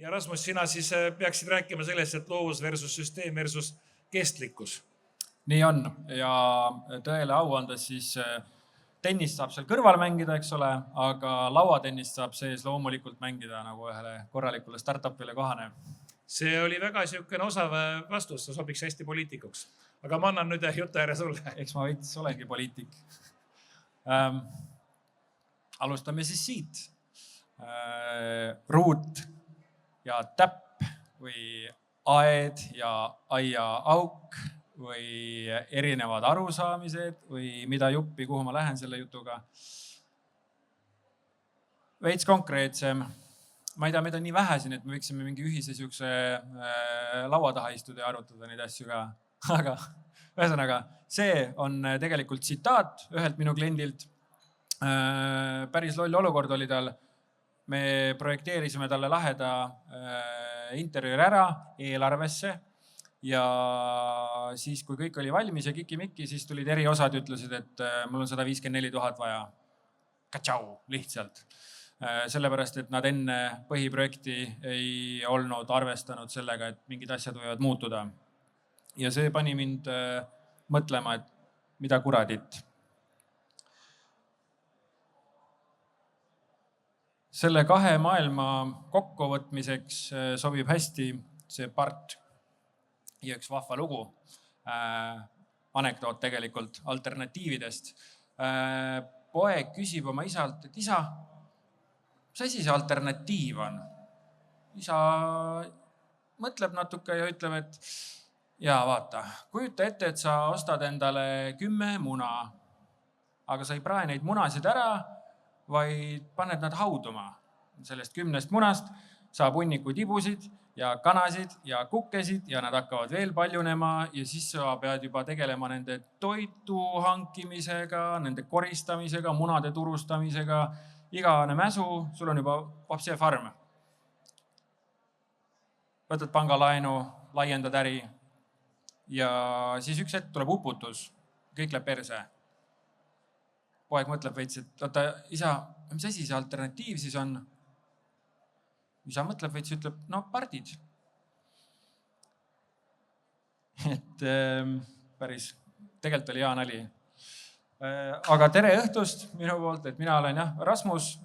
Ja Rasmus, sina siis peaksid rääkima sellest, et loovus versus süsteem versus kestlikkus. Nii on ja tõele au andes siis tennist saab seal kõrval mängida, eks ole, aga lauatennist saab sees loomulikult mängida nagu ühele korralikule startupile kohane. See oli väga siukene osav vastus, sa sobiks hästi poliitikuks. Aga ma annan nüüd jutu ääre sulle. Eks ma veits olengi poliitik. Alustame siis siit. Ruut ja täpp või aed ja aiaauk või erinevad arusaamised või mida juppi, kuhu ma lähen selle jutuga. Veits konkreetsem. Ma ei tea, meid on nii vähe siin, et me võiksime mingi ühise siukse laua taha istuda ja arutada neid asju ka. Aga ühesõnaga, see on tegelikult tsitaat ühelt minu kliendilt. Päris loll olukord oli tal. Me projekteerisime talle laheda interjööri ära eelarvesse ja siis, kui kõik oli valmis ja kiki-mikki, siis tulid eri osad ja ütlesid, et mul on 154 000 vaja. Katšau, lihtsalt. Sellepärast, et nad enne põhiprojekti ei olnud arvestanud sellega, et mingid asjad võivad muutuda. Ja see pani mind mõtlema, et mida kuradit. Selle kahe maailma kokkuvõtmiseks sobib hästi see part ja üks vahva lugu, anekdoot tegelikult alternatiividest. Poeg küsib oma isalt, et isa, mis asi see alternatiiv on? Isa mõtleb natuke ja ütleb, et jaa, vaata, kujuta ette, et sa ostad endale 10 muna, aga sa ei prae neid munasid ära, vaid paned nad hauduma. Sellest 10 munast saab hunniku tibusid ja kanasid ja kukkesid ja nad hakkavad veel paljunema ja siis sa pead juba tegelema nende toitu hankimisega, nende koristamisega, munade turustamisega, igane mäsu, sul on juba vapse farm. Võtad pangalaenu, laiendad äri ja siis üks hetk tuleb uputus, kõik läheb perse. Poeg mõtleb veits, et oota, isa, mis asi see alternatiiv siis on? Isa mõtleb veits, ütleb, no pardid. Et päris, tegelikult oli hea nali. Aga tere õhtust minu poolt, et mina olen Rasmus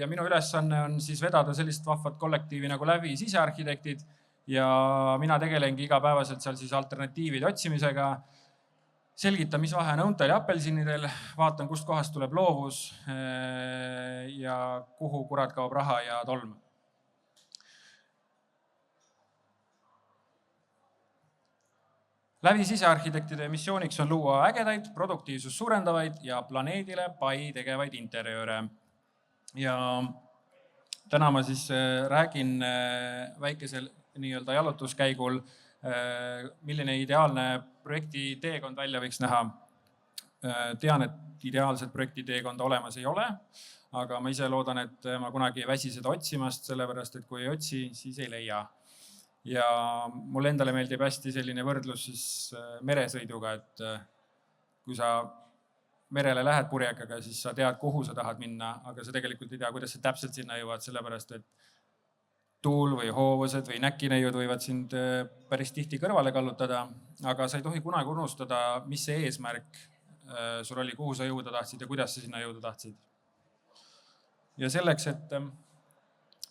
ja minu ülesanne on siis vedada sellist vahvat kollektiivi nagu läbi sisearhitektid ja mina tegelengi igapäevaselt seal siis alternatiivide otsimisega. Selgitan, mis vahe on õuntel ja apelsinidel, vaatan, kust kohast tuleb loovus ja kuhu kurat kaob raha ja tolm. Läbi sisearhitektide missiooniks on luua ägedaid, produktiivsust suurendavaid ja planeedile pai tegevaid interjööre. Ja täna ma siis räägin väikesel nii-öelda jalutuskäigul, milline ideaalne projekti teekond välja võiks näha. Tean, et ideaalset projekti teekonda olemas ei ole, aga ma ise loodan, et ma kunagi ei väsi seda otsimast, sellepärast, et kui ei otsi, siis ei leia. Ja mul endale meeldib hästi selline võrdlus siis meresõiduga, et kui sa merele lähed purjekaga, siis sa tead, kuhu sa tahad minna, aga sa tegelikult ei tea, kuidas sa täpselt sinna jõuad, sellepärast, et tuul või hoovused või näkineiud võivad sind päris tihti kõrvale kallutada, aga sa ei tohi kunagi unustada, mis see eesmärk sul oli, kuhu sa jõuda tahtsid ja kuidas sa sinna jõuda tahtsid. Ja selleks,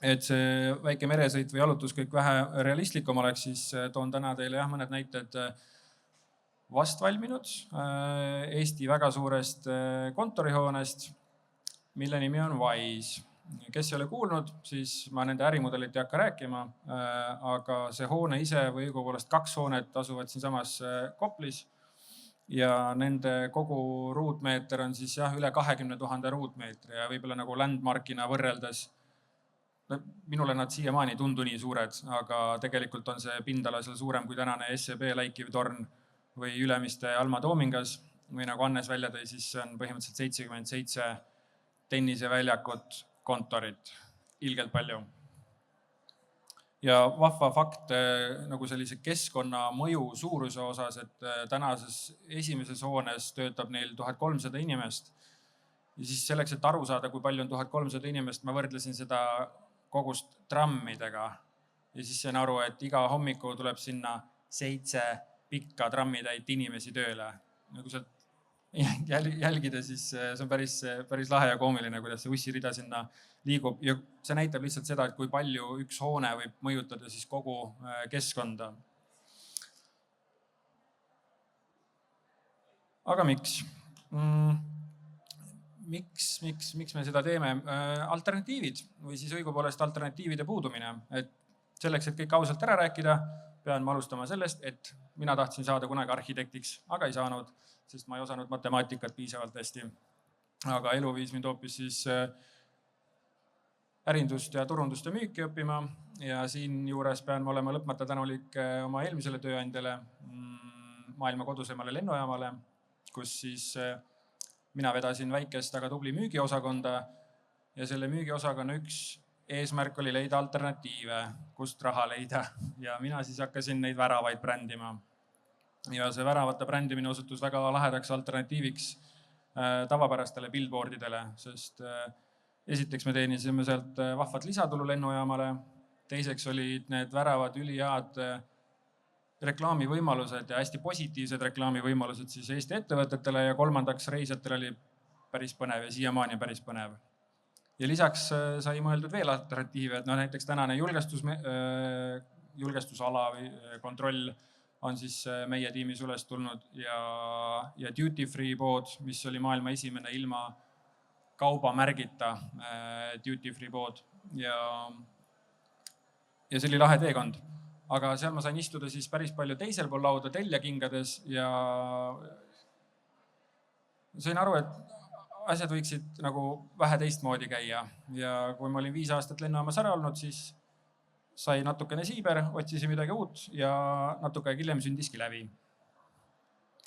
et see väike meresõit või jalutus kõik vähe realistlikum oleks, siis toon täna teile mõned näited vast valminud Eesti väga suurest kontorihoonest, mille nimi on Wise. Kes ei ole kuulnud, siis ma nende ärimudelit ei hakka rääkima, aga see hoone ise või õigupoolest 2 hoonet asuvad siin samas Koplis ja nende kogu ruutmeeter on siis üle 20 000 ruutmeetri ja võib-olla nagu landmarkina võrreldes. Minule nad siiamaani ei tundu nii suured, aga tegelikult on see pindala seal suurem kui tänane SEB Läikiv torn või Ülemiste Alma Toomingas või nagu Annes välja tõi, siis on põhimõtteliselt 77 tenniseväljakut kontorit, ilgelt palju. Ja vahva fakt nagu sellise keskkonna mõju suuruse osas, et tänases esimeses hoones töötab neil 1300 inimest. Ja siis selleks, et aru saada, kui palju on 1300 inimest, ma võrdlesin seda kogust trammidega. ja siis sain aru, et iga hommiku tuleb sinna 7 pikka trammitäit inimesi tööle. Kui sealt jälgida, siis see on päris lahe ja koomiline, kuidas see ussirida sinna liigub ja see näitab lihtsalt seda, et kui palju üks hoone võib mõjutada siis kogu keskkonda. Aga miks? Miks me seda teeme? Alternatiivid või siis õigupoolest alternatiivide puudumine. Et selleks, et kõik ausalt ära rääkida, pean ma alustama sellest, et mina tahtsin saada kunagi arhitektiks, aga ei saanud, sest ma ei osanud matemaatikat piisavalt hästi. Aga elu viis mind hoopis siis ärindust ja turundust ja müüki õppima ja siin juures pean ma olema lõpmata tänulik oma eelmisele tööandjale, maailma kodusemale lennujaamale, kus siis mina vedasin väikest, aga tubli müügiosakonda ja selle müügiosakonna üks eesmärk oli leida alternatiive, kust raha leida ja mina siis hakkasin neid väravaid brändima. Ja see väravate brändimine osutus väga lahedaks alternatiiviks tavapärastele billboardidele, sest esiteks me teenisime sealt vahvat lisatulu lennujaamale, teiseks olid need väravad ülihead reklaamivõimalused ja hästi positiivsed reklaamivõimalused siis Eesti ettevõtetele ja kolmandaks reisijatele oli päris põnev ja siiamaani päris põnev. Ja lisaks sai mõeldud veel alternatiive, et näiteks tänane julgestusala või kontroll on siis meie tiimis üles tulnud ja duty free pood, mis oli maailma esimene ilma kaubamärgita duty free pood ja see oli lahe teekond. Aga seal ma sain istuda siis päris palju teisel pool lauda teljakingades ja sain aru, et asjad võiksid nagu vähe teistmoodi käia ja kui ma olin 5 aastat lennujaamas ära olnud, siis sai natukene siiber, otsisi midagi uut ja natuke hiljem sündiski lävi.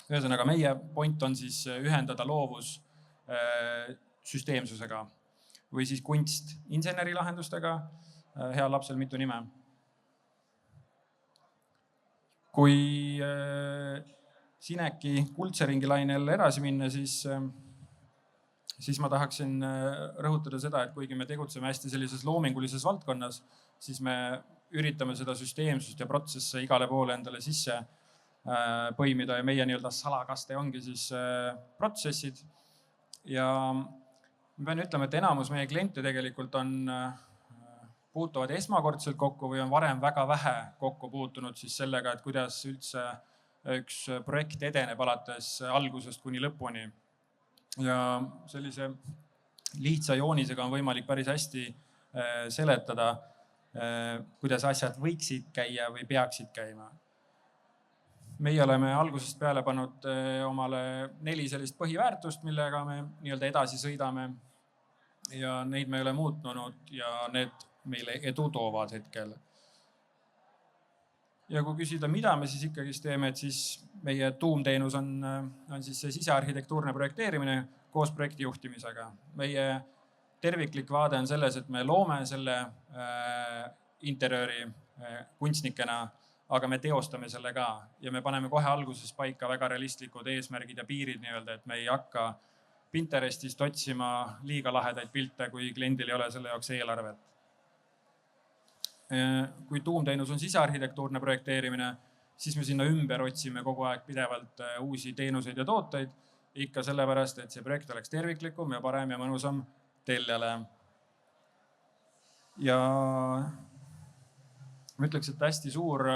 Ühesõnaga, meie point on siis ühendada loovus süsteemsusega või siis kunst insenerilahendustega, heal lapsel mitu nime. Kui Sineki kuldse ringi lainel edasi minna, siis ma tahaksin rõhutada seda, et kuigi me tegutseme hästi sellises loomingulises valdkonnas, siis me üritame seda süsteemsust ja protsesse igale poole endale sisse põimida ja meie nii-öelda salakaste ongi siis protsessid. Ja ma pean ütlema, et enamus meie kliente tegelikult puutuvad esmakordselt kokku või on varem väga vähe kokku puutunud siis sellega, et kuidas üldse üks projekt edeneb alates algusest kuni lõpuni. Ja sellise lihtsa joonisega on võimalik päris hästi seletada, kuidas asjad võiksid käia või peaksid käima. Meie oleme algusest peale pannud omale 4 sellist põhiväärtust, millega me nii-öelda edasi sõidame ja neid me ei ole muutnud ja need meile edu toovad hetkel. Ja kui küsida, mida me siis ikkagi teeme, et siis meie tuumteenus on siis see sisearhitektuurne projekteerimine koos projektijuhtimisega. Meie terviklik vaade on selles, et me loome selle interjööri kunstnikena, aga me teostame selle ka ja me paneme kohe alguses paika väga realistlikud eesmärgid ja piirid nii-öelda, et me ei hakka Pinterestist otsima liiga lahedaid pilte, kui kliendil ei ole selle jaoks eelarvet. Kui tuumteenus on sisearhitektuurne projekteerimine, siis me sinna ümber otsime kogu aeg pidevalt uusi teenuseid ja tooteid, ikka sellepärast, et see projekt oleks terviklikum ja parem ja mõnusam telljale. Ja ma ütleks, et hästi suur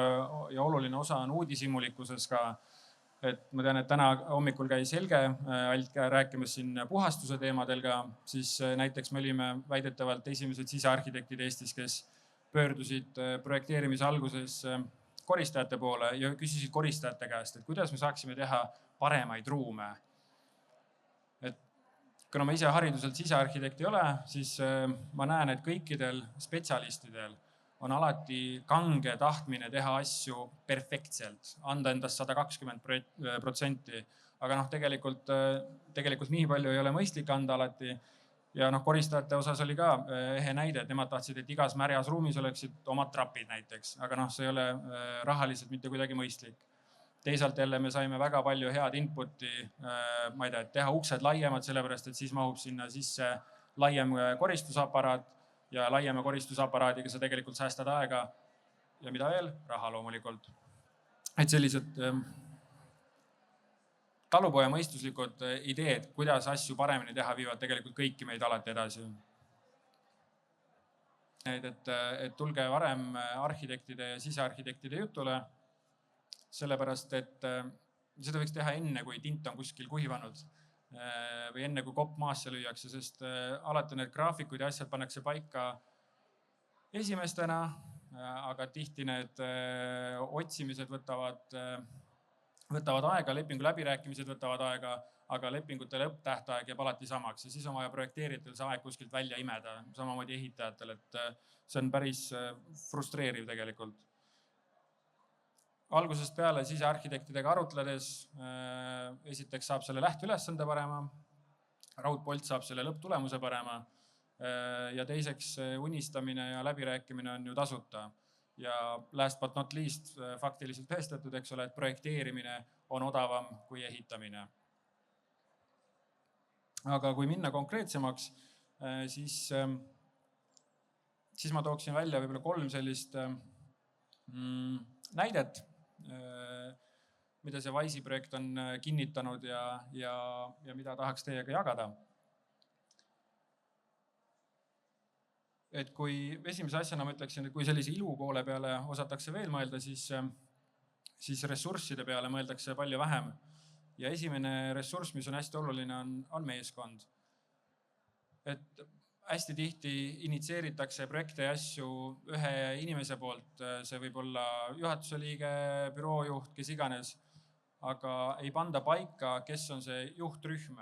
ja oluline osa on uudishimulikkuses ka. Et ma tean, et täna hommikul käis Helge Alt rääkimas siin puhastuse teemadel ka, siis näiteks me olime väidetavalt esimesed sisearhitektid Eestis, kes pöördusid projekteerimise alguses koristajate poole ja küsisid koristajate käest, et kuidas me saaksime teha paremaid ruume. Et kuna ma ise hariduselt sisearhitekt ei ole, siis ma näen, et kõikidel spetsialistidel on alati kange tahtmine teha asju perfektselt, anda endast 120%, aga tegelikult nii palju ei ole mõistlik anda alati. Ja koristajate osas oli ka ehe näide, et nemad tahtsid, et igas märjas ruumis oleksid omad trapid näiteks, aga see ei ole rahaliselt mitte kuidagi mõistlik. Teisalt jälle me saime väga palju head inputi, ma ei tea, et teha uksed laiemad, sellepärast et siis mahub sinna sisse laiem koristusaparaat ja laiema koristusaparaadiga sa tegelikult säästad aega ja mida veel? Raha loomulikult. Et sellised talupoja mõistuslikud ideed, kuidas asju paremini teha, viivad tegelikult kõiki meid alati edasi. Et tulge varem arhitektide ja sisearhitektide jutule, sellepärast et seda võiks teha enne, kui tint on kuskil kuivanud või enne, kui kopp maasse lüüakse, sest alati need graafikud ja asjad pannakse paika esimestena, aga tihti need otsimised võtavad aega, lepingu läbirääkimised võtavad aega, aga lepingute lõpptähtaeg jääb alati samaks ja siis on vaja projekteerijatel see aeg kuskilt välja imeda, samamoodi ehitajatel, et see on päris frustreeriv tegelikult. Algusest peale sisearhitektidega arutledes esiteks saab selle lähteülesande parema, raudpolt saab selle lõpptulemuse parema ja teiseks unistamine ja läbirääkimine on ju tasuta. Ja last but not least faktiliselt tõestatud, eks ole, et projekteerimine on odavam kui ehitamine. Aga kui minna konkreetsemaks, siis ma tooksin välja võib-olla 3 sellist näidet, mida see Wise'i projekt on kinnitanud ja mida tahaks teiega jagada. Et kui esimese asjana ma ütleksin, et kui sellise ilu poole peale osatakse veel mõelda, siis ressursside peale mõeldakse palju vähem. Ja esimene ressurss, mis on hästi oluline, on meeskond. Et hästi tihti initsieeritakse projekte ja asju ühe inimese poolt, see võib olla juhatuse liige, büroojuht, kes iganes, aga ei panda paika, kes on see juhtrühm.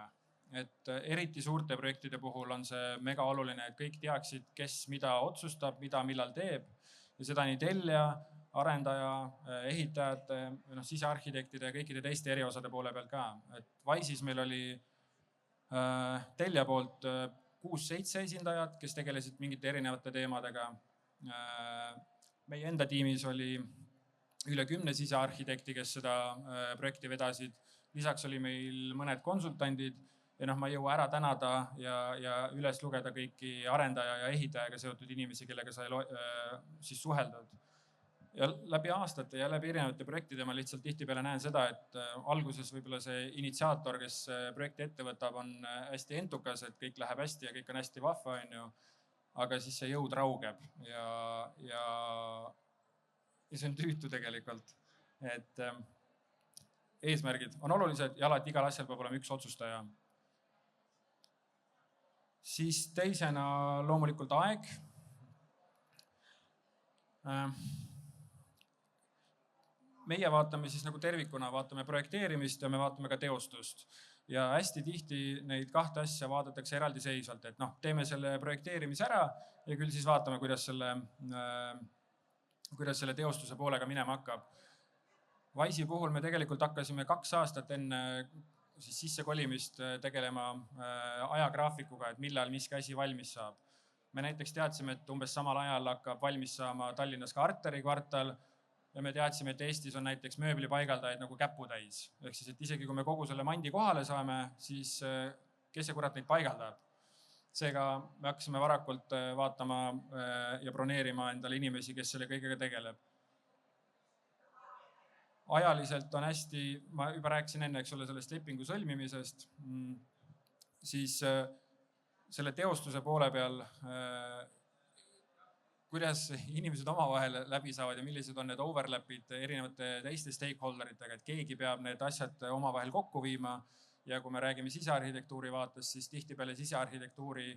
Et eriti suurte projektide puhul on see mega oluline, et kõik teaksid, kes mida otsustab, mida millal teeb ja seda nii tellija, arendaja, ehitajate, sisearhitektide ja kõikide teiste eriosade poole peal ka. Et Wise'is meil oli tellija poolt 6-7 esindajad, kes tegelesid mingite erinevate teemadega. Meie enda tiimis oli üle 10 sisearhitekti, kes seda projekti vedasid. Lisaks oli meil mõned konsultandid ja ma ei jõua ära tänada ja üles lugeda kõiki arendaja ja ehitajaga seotud inimesi, kellega sai siis suheldud. Ja läbi aastate ja läbi erinevate projektide ma lihtsalt tihtipeale näen seda, et alguses võib-olla see initsiaator, kes projekti ette võtab, on hästi entukas, et kõik läheb hästi ja kõik on hästi vahva, aga siis see jõud raugeb ja see on tüütu tegelikult. Et eesmärgid on olulised ja alati igal asjal peab olema üks otsustaja. Siis teisena loomulikult aeg. Meie vaatame siis nagu tervikuna, vaatame projekteerimist ja me vaatame ka teostust. Ja hästi tihti neid 2 asja vaadatakse eraldiseisvalt, et teeme selle projekteerimise ära ja küll siis vaatame, kuidas selle teostuse poolega minema hakkab. Wise'i puhul me tegelikult hakkasime 2 aastat enne sissekolimist tegelema ajagraafikuga, et millal miski asi valmis saab. Me näiteks teadsime, et umbes samal ajal hakkab valmis saama Tallinnas ka Arteri kvartal ja me teadsime, et Eestis on näiteks mööblipaigaldajaid nagu käputäis. Ehk siis, et isegi kui me kogu selle mandi kohale saame, siis kes see kurat neid paigaldab? Seega me hakkasime varakult vaatama ja broneerima endale inimesi, kes selle kõigega tegeleb. Ajaliselt on hästi, ma juba rääkisin enne, eks ole, sellest lepingu sõlmimisest, siis selle teostuse poole peal, kuidas inimesed omavahel läbi saavad ja millised on need overlapid erinevate teiste stakeholderitega, et keegi peab need asjad omavahel kokku viima ja kui me räägime sisearhitektuuri vaates, siis tihtipeale sisearhitektuuri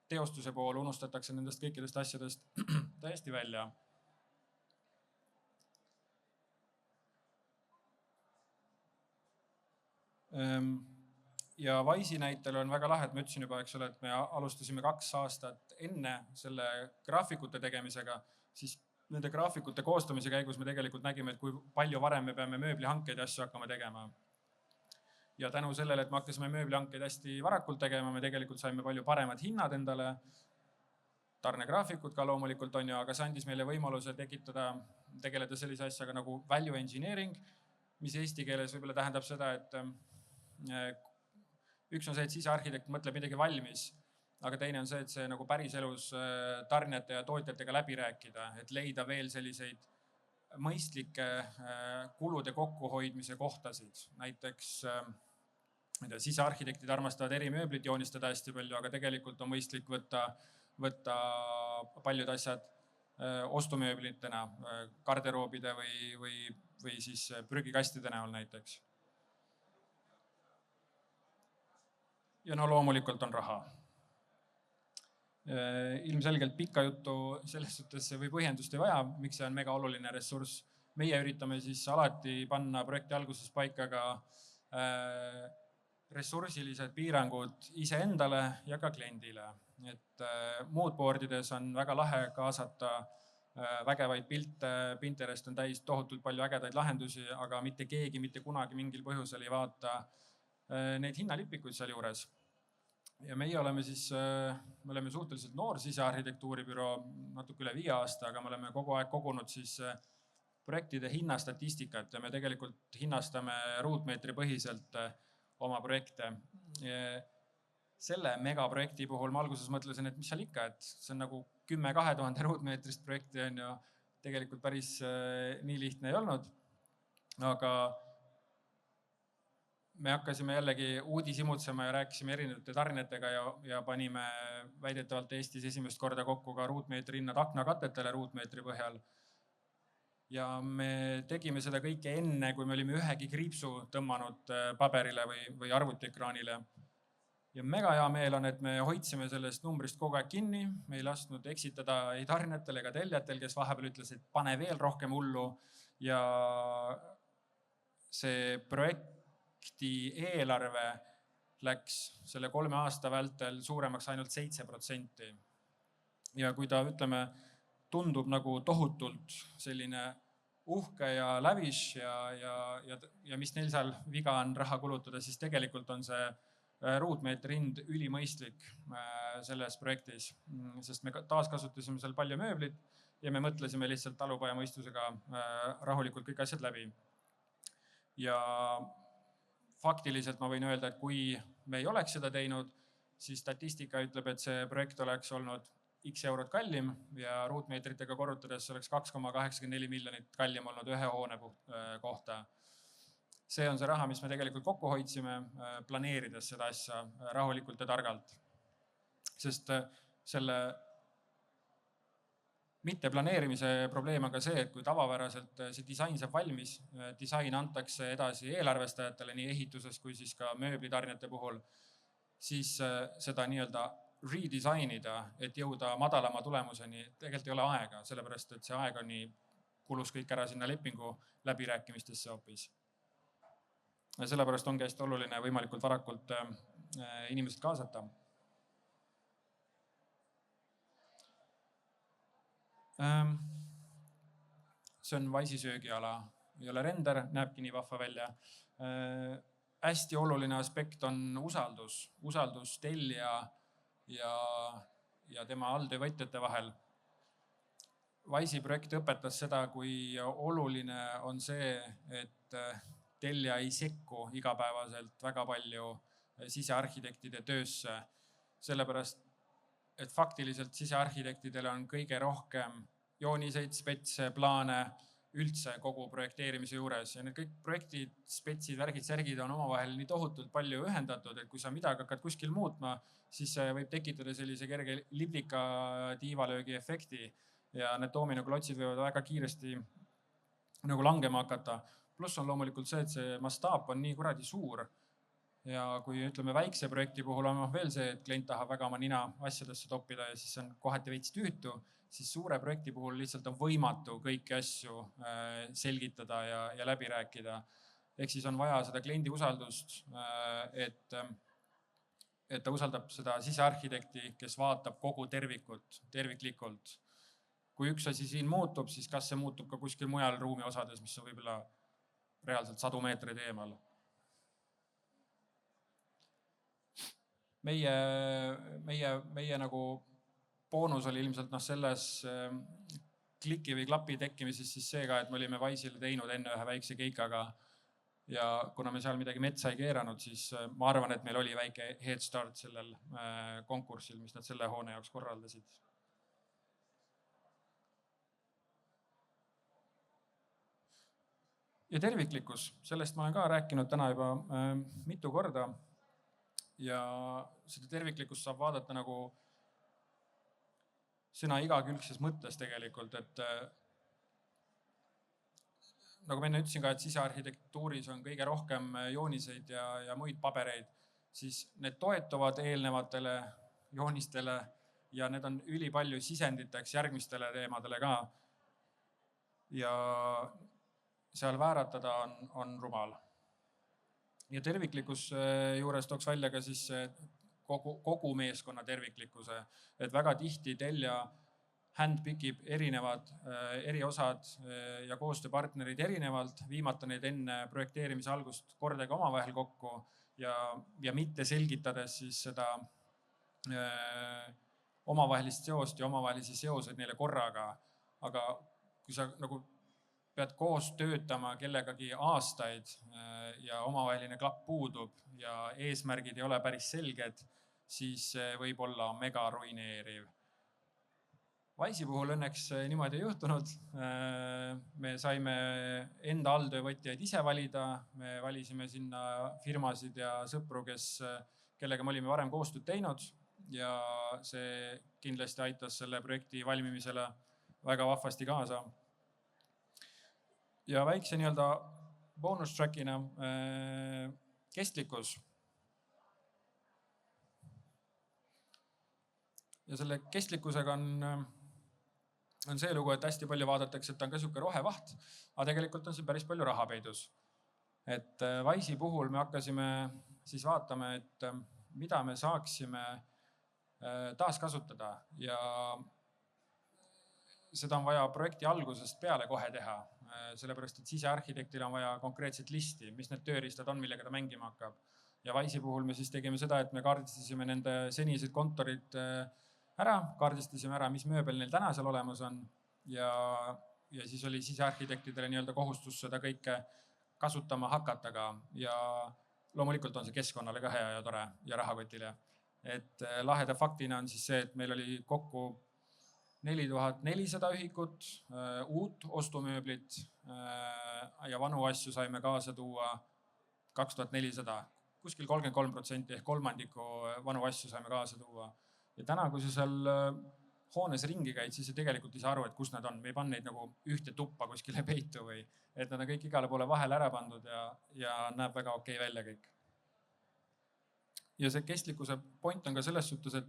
teostuse pool unustatakse nendest kõikidest asjadest täiesti välja. Ja Wise'i näitel on väga lahe, et ma ütlesin juba, eks ole, et me alustasime 2 aastat enne selle graafikute tegemisega, siis nende graafikute koostamise käigus me tegelikult nägime, et kui palju varem me peame mööblihankeid ja asju hakkama tegema. Ja tänu sellele, et me hakkasime mööblihankeid hästi varakult tegema, me tegelikult saime palju paremad hinnad endale, tarnegraafikud ka loomulikult on ju, aga see andis meile võimaluse tegeleda sellise asjaga nagu value engineering, mis eesti keeles võib-olla tähendab seda, et üks on see, et sisearhitekt mõtleb midagi valmis aga teine on see, et see nagu päriselus tarnijate ja tootjatega läbi rääkida, et leida veel selliseid mõistlikke kulude kokkuhoidmise kohtasid. Näiteks sisearhitektid armastavad erimööblit joonistada hästi palju, aga tegelikult on mõistlik võtta paljud asjad ostumööblitena, garderoobide või siis prügikastide näol näiteks. Ja no loomulikult on raha. Ilmselgelt pikka juttu selles suhtes või põhjendust ei vaja, miks see on mega oluline ressurss. Meie üritame siis alati panna projekti alguses paika ka ressursilised piirangud iseendale ja ka kliendile. Et moodboardides on väga lahe kaasata vägevaid pilte, Pinterest on täis tohutult palju ägedaid lahendusi, aga mitte keegi mitte kunagi mingil põhjusel ei vaata neid hinnalipikuid seal juures. Ja meie oleme suhteliselt noor sisearhitektuuribüroo, natuke üle 5 aasta, aga me oleme kogu aeg kogunud siis projektide hinnastatistikat ja me tegelikult hinnastame ruutmeetri põhiselt oma projekte. Selle megaprojekti puhul ma alguses mõtlesin, et mis seal ikka, et see on nagu 10-2000 ruutmeetrist projekti on ju tegelikult päris nii lihtne ei olnud. Aga me hakkasime jällegi uudisimutsema ja rääkisime erinevate tarnijatega ja panime väidetavalt Eestis esimest korda kokku ka ruutmeetri hinnad aknakatetele ruutmeetri põhjal. Ja me tegime seda kõike enne, kui me olime ühegi kriipsu tõmmanud paberile või arvutiekraanile. Ja mega hea meel on, et me hoidsime sellest numbrist kogu aeg kinni. Me ei lasknud eksitada ei tarnijatel ega tellijatel, kes vahepeal ütles, et pane veel rohkem hullu. Ja see projekti eelarve läks selle 3 aasta vältel suuremaks ainult 7%. Ja kui ta, ütleme, tundub nagu tohutult selline uhke ja lävis ja mis neil seal viga on raha kulutada, siis tegelikult on see ruutmeetri hind ülimõistlik selles projektis, sest me taaskasutasime seal palju mööblit ja me mõtlesime lihtsalt talupoja mõistusega rahulikult kõik asjad läbi. Ja faktiliselt ma võin öelda, et kui me ei oleks seda teinud, siis statistika ütleb, et see projekt oleks olnud X eurot kallim ja ruutmeetritega korrutades oleks 2,84 miljonit kallim olnud ühe hoone kohta. See on see raha, mis me tegelikult kokku hoidsime, planeerides seda asja rahulikult ja targalt. Sest selle mitte planeerimise probleem on ka see, et kui tavapäraselt see disain saab valmis, disain antakse edasi eelarvestajatele nii ehituses kui siis ka mööblitarnijate puhul, siis seda nii-öelda redisainida, et jõuda madalama tulemuseni, tegelikult ei ole aega, sellepärast et see aeg kulus kõik ära sinna lepingu läbirääkimistesse hoopis. Ja sellepärast ongi hästi oluline võimalikult varakult inimesed kaasata. See on Wise'i söögiala, ei ole render, näebki nii vahva välja. Hästi oluline aspekt on usaldus tellija ja tema alltöövõtjate vahel. Wise'i projekt õpetas seda, kui oluline on see, et tellija ei sekku igapäevaselt väga palju sisearhitektide töösse, sellepärast et faktiliselt sisearhitektidele on kõige rohkem jooniseid, spetse, plaane üldse kogu projekteerimise juures. Ja need kõik projektid, spetsid, värgid, särgid on omavahel nii tohutult palju ühendatud, et kui sa midagi hakkad kuskil muutma, siis võib tekitada sellise kerge liblika tiivalöögi efekti ja need doominoklotsid võivad väga kiiresti nagu langema hakata. Pluss on loomulikult see, et see mastaap on nii kuradi suur. Ja kui ütleme väikse projekti puhul on veel see, et klient tahab väga oma nina asjadesse toppida ja siis on kohati veits tüütu, siis suure projekti puhul lihtsalt on võimatu kõiki asju selgitada ja läbi rääkida. Ehk siis on vaja seda kliendi usaldust, et ta usaldab seda sisearhitekti, kes vaatab kogu terviklikult. Kui üks asi siin muutub, siis kas see muutub ka kuskil mujal ruumi osades, mis on võib-olla reaalselt 100 meetreid eemal. Meie nagu boonus oli ilmselt selles kliki või klapi tekkimises siis seega, et me olime Wise'ile teinud enne ühe väikse keikaga ja kuna me seal midagi metsa ei keeranud, siis ma arvan, et meil oli väike head start sellel konkursil, mis nad selle hoone jaoks korraldasid. Ja terviklikkus, sellest ma olen ka rääkinud täna juba mitu korda ja seda terviklikkust saab vaadata nagu sõna igakülgses mõttes tegelikult, et nagu ma enne ütlesin ka, et sisearhitektuuris on kõige rohkem jooniseid ja muid pabereid, siis need toetuvad eelnevatele joonistele ja need on ülipalju sisenditeks järgmistele teemadele ka. Ja seal vääratada on rumal. Ja terviklikkus juures tooks välja ka siis kogu meeskonna terviklikkuse, et väga tihti Telia handpickib erinevad eriosad ja koostööpartnerid erinevalt, viimata neid enne projekteerimise algust kordagi omavahel kokku ja mitte selgitades siis seda omavahelist seost ja omavahelisi seoseid neile korraga. Aga kui sa nagu pead koos töötama kellegagi aastaid ja omavaheline klapp puudub ja eesmärgid ei ole päris selged, siis võib olla mega ruineeriv. Wise'i puhul õnneks niimoodi ei juhtunud. Me saime enda alltöövõtjaid ise valida. Me valisime sinna firmasid ja sõpru, kellega me olime varem koostööd teinud ja see kindlasti aitas selle projekti valmimisele väga vahvasti kaasa. Ja väikse nii-öelda bonus trackina kestlikkus. Ja selle kestlikkusega on see lugu, et hästi palju vaadatakse, et ta on ka siuke rohevaht, aga tegelikult on siin päris palju raha peidus. Et Wise'i puhul me hakkasime siis vaatama, et mida me saaksime taaskasutada ja seda on vaja projekti algusest peale kohe teha, sellepärast et sisearhitektil on vaja konkreetset listi, mis need tööriistad on, millega ta mängima hakkab. Ja Wise'i puhul me siis tegime seda, et me kaardistasime nende senised kontorid ära, kaardistasime ära, mis mööbel neil täna seal olemas on ja siis oli sisearhitektidele nii-öelda kohustus seda kõike kasutama hakata ka ja loomulikult on see keskkonnale ka hea ja tore ja rahakotile. Et laheda faktina on siis see, et meil oli kokku 4400 ühikut, uut ostumööblit ja vanu asju saime kaasa tuua 2400, kuskil 33% ehk kolmandiku vanu asju saime kaasa tuua. Ja täna, kui sa seal hoones ringi käid, siis sa tegelikult ei saa aru, et kus nad on. Me ei pannud neid nagu ühte tuppa kuskile peitu või et nad on kõik igale poole vahele ära pandud ja näeb väga okei välja kõik. Ja see kestlikkuse point on ka selles suhtes, et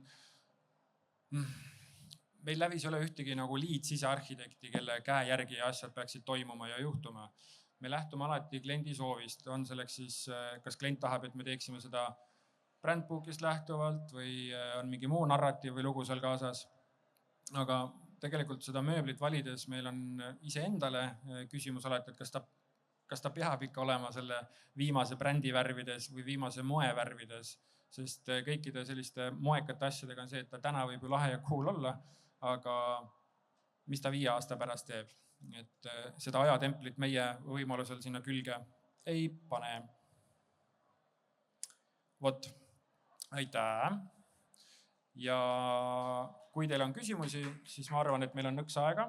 meil lävis ei ole ühtegi nagu liid sisearhitekti, kelle käe järgi asjad peaksid toimuma ja juhtuma. Me lähtume alati kliendi soovist, on selleks siis, kas klient tahab, et me teeksime seda brandbookist lähtuvalt või on mingi muu narratiiv või lugu seal kaasas. Aga tegelikult seda mööblit valides meil on iseendale küsimus alati, et kas ta peab ikka olema selle viimase brändi värvides või viimase moe värvides, sest kõikide selliste moekate asjadega on see, et ta täna võib ju lahe ja cool olla, aga mis ta 5 aasta pärast teeb. Et seda ajatemplit meie võimalusel sinna külge ei pane. Vot, aitäh. Ja kui teil on küsimusi, siis ma arvan, et meil on nõks aega.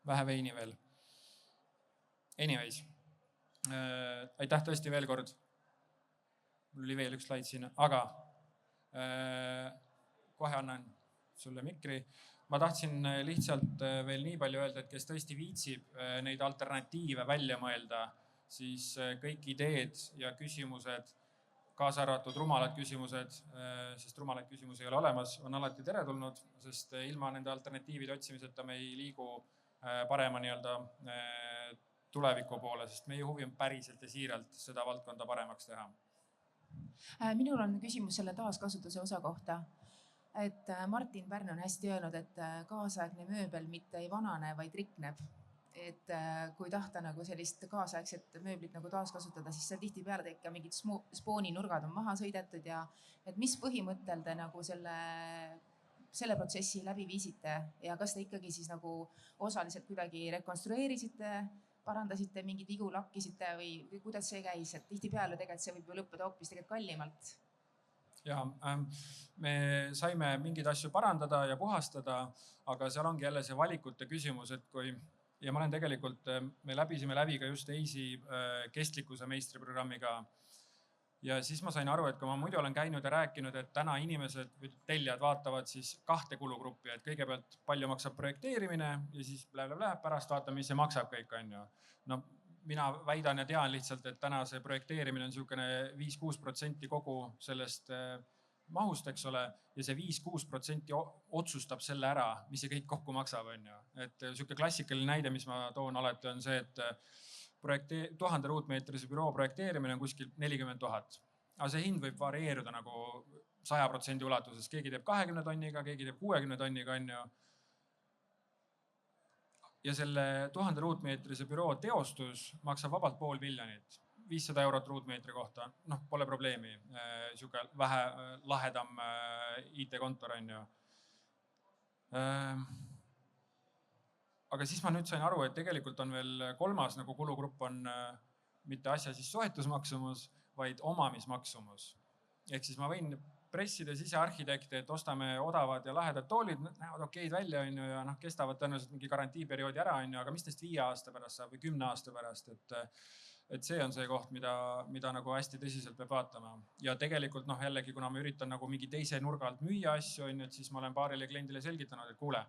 Vähe veini veel. Anyways, aitäh tõesti veel kord. Mul oli veel üks slaid siin, aga kohe annan sulle mikri. Ma tahtsin lihtsalt veel nii palju öelda, et kes tõesti viitsib neid alternatiive välja mõelda, siis kõik ideed ja küsimused, kaasa arvatud rumalad küsimused, sest rumalaid küsimusi ei ole olemas, on alati teretulnud, sest ilma nende alternatiivide otsimiseta me ei liigu parema nii-öelda tuleviku poole, sest meie huvi on päriselt ja siiralt seda valdkonda paremaks teha. Minul on küsimus selle taaskasutuse osa kohta. Et Martin Pärn on hästi öelnud, et kaasaegne mööbel mitte ei vanane, vaid rikneb. Et kui tahta nagu sellist kaasaegset mööblit nagu taaskasutada, siis seal tihti peale tekka mingid spooninurgad on maha sõidetud ja et mis põhimõttel te nagu selle selle protsessi läbi viisite ja kas te ikkagi siis nagu osaliselt kuidagi rekonstrueerisite, parandasite mingid vigu, lakkisite või kuidas see käis, et tihtipeale tegelikult see võib ju lõppeda hoopis tegelikult kallimalt? Ja me saime mingeid asju parandada ja puhastada, aga seal ongi jälle see valikute küsimus, et kui ja ma olen tegelikult, me läbisime läbi ka just EIS-i kestlikkuse meistriprogrammiga. Ja siis ma sain aru, et kui ma muidu olen käinud ja rääkinud, et täna inimesed või tellijad vaatavad siis 2 kulugruppi, et kõigepealt palju maksab projekteerimine ja siis pärast vaatame, mis see maksab kõik, on ju. No mina väidan ja tean lihtsalt, et täna see projekteerimine on niisugune 5-6% kogu sellest mahust, eks ole, ja see 5-6% otsustab selle ära, mis see kõik kokku maksab, on ju. Et niisugune klassikaline näide, mis ma toon alati, on see, et 1000 ruutmeetrise büroo projekteerimine on kuskil 40 000. Aga see hind võib varieeruda nagu 100% ulatuses. Keegi teeb 20 tonniga, keegi teeb 60 tonniga, on ju. Ja selle 1000 ruutmeetrise büroo teostus maksab vabalt 500 000. 500 € ruutmeetri kohta, noh, pole probleemi. Siuke vähe lahedam IT-kontor, on ju. Aga siis ma nüüd sain aru, et tegelikult on veel kolmas nagu kulugrupp on mitte asja siis soetusmaksumus, vaid omamismaksumus. Ehk siis ma võin pressida sisearhitekte, et ostame odavad ja lahedad toolid, näevad okeid välja, on ju, ja kestavad tõenäoliselt mingi garantiiperioodi ära, on ju, aga mis neist 5 aasta pärast saab või 10 aasta pärast, et see on see koht, mida nagu hästi tõsiselt peab vaatama. Ja tegelikult jällegi, kuna ma üritan nagu mingi teise nurga alt müüa asju, on ju, et siis ma olen paarile kliendile selgitanud, et kuule,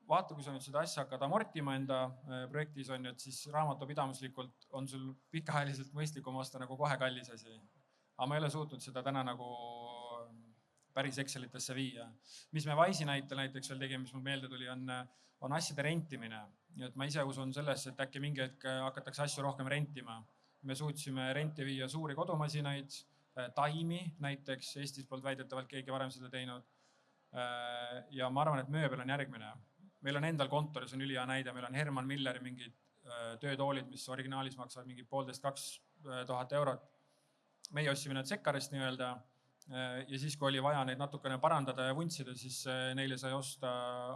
vaata, kui sa nüüd seda asja hakkad amortima enda projektis, on ju, et siis raamatupidamuslikult on sul pikaajaliselt mõistlikum osta nagu kohe kallis asi. Aga ma ei ole suutnud seda täna nagu päris Excelitesse viia. Mis me Wise'i näiteks veel tegime, mis mul meelde tuli, on asjade rentimine. Et ma ise usun sellesse, et äkki mingi hetk hakatakse asju rohkem rentima. Me suutsime renti viia suuri kodumasinaid, taimi näiteks, Eestis polnud väidetavalt keegi varem seda teinud. Ja ma arvan, et mööbel on järgmine. Meil on endal kontoris on ülihea näide, meil on Herman Milleri mingid töötoolid, mis originaalis maksavad mingi 1500–2000 €. Meie ostsime need Sekkarist nii-öelda ja siis, kui oli vaja neid natukene parandada ja vuntsida, siis neile sai osta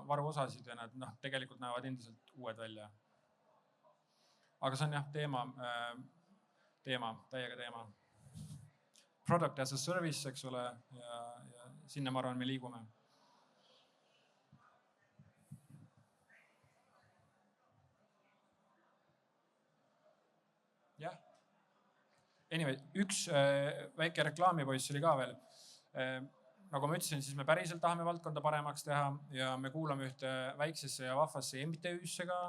varuosasid ja nad tegelikult näevad endiselt uued välja. Aga see on jah teema, täiega teema. Product as a service, eks ole, ja sinna ma arvan, me liigume. Jah. Anyway, üks väike reklaamipoiss oli ka veel. Nagu ma ütlesin, siis me päriselt tahame valdkonda paremaks teha ja me kuulame ühte väiksesse ja vahvasse MTÜ-sse ka,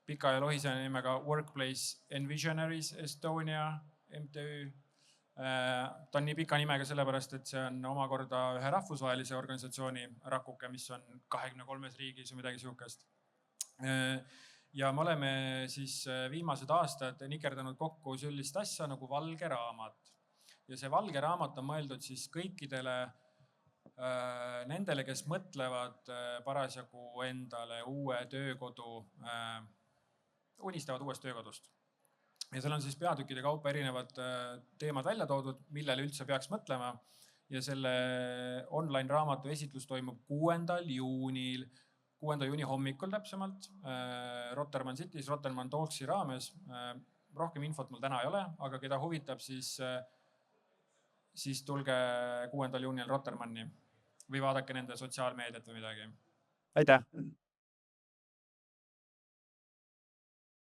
pika ja lohise nimega Workplace Envisionaries Estonia MTÜ. Ta on nii pika nimega sellepärast, et see on omakorda ühe rahvusvahelise organisatsiooni rakuke, mis on 23 riigis või midagi siukest. Ja me oleme siis viimased aastad nikerdanud kokku sellist asja nagu valge raamat. Ja see valge raamat on mõeldud siis kõikidele nendele, kes mõtlevad parasjagu endale uue töökodu, unistavad uuest töökodust. Ja seal on siis peatükkide kaupa erinevad teemad välja toodud, millele üldse peaks mõtlema. Ja selle online raamatu esitlus toimub 6. juunil. 6. juuni hommikul täpsemalt Rotermann City's, Rotermann Talksi raames. Rohkem infot mul täna ei ole, aga keda huvitab, siis tulge 6. juunil Rotermanni või vaadake nende sotsiaalmeediat või midagi. Aitäh!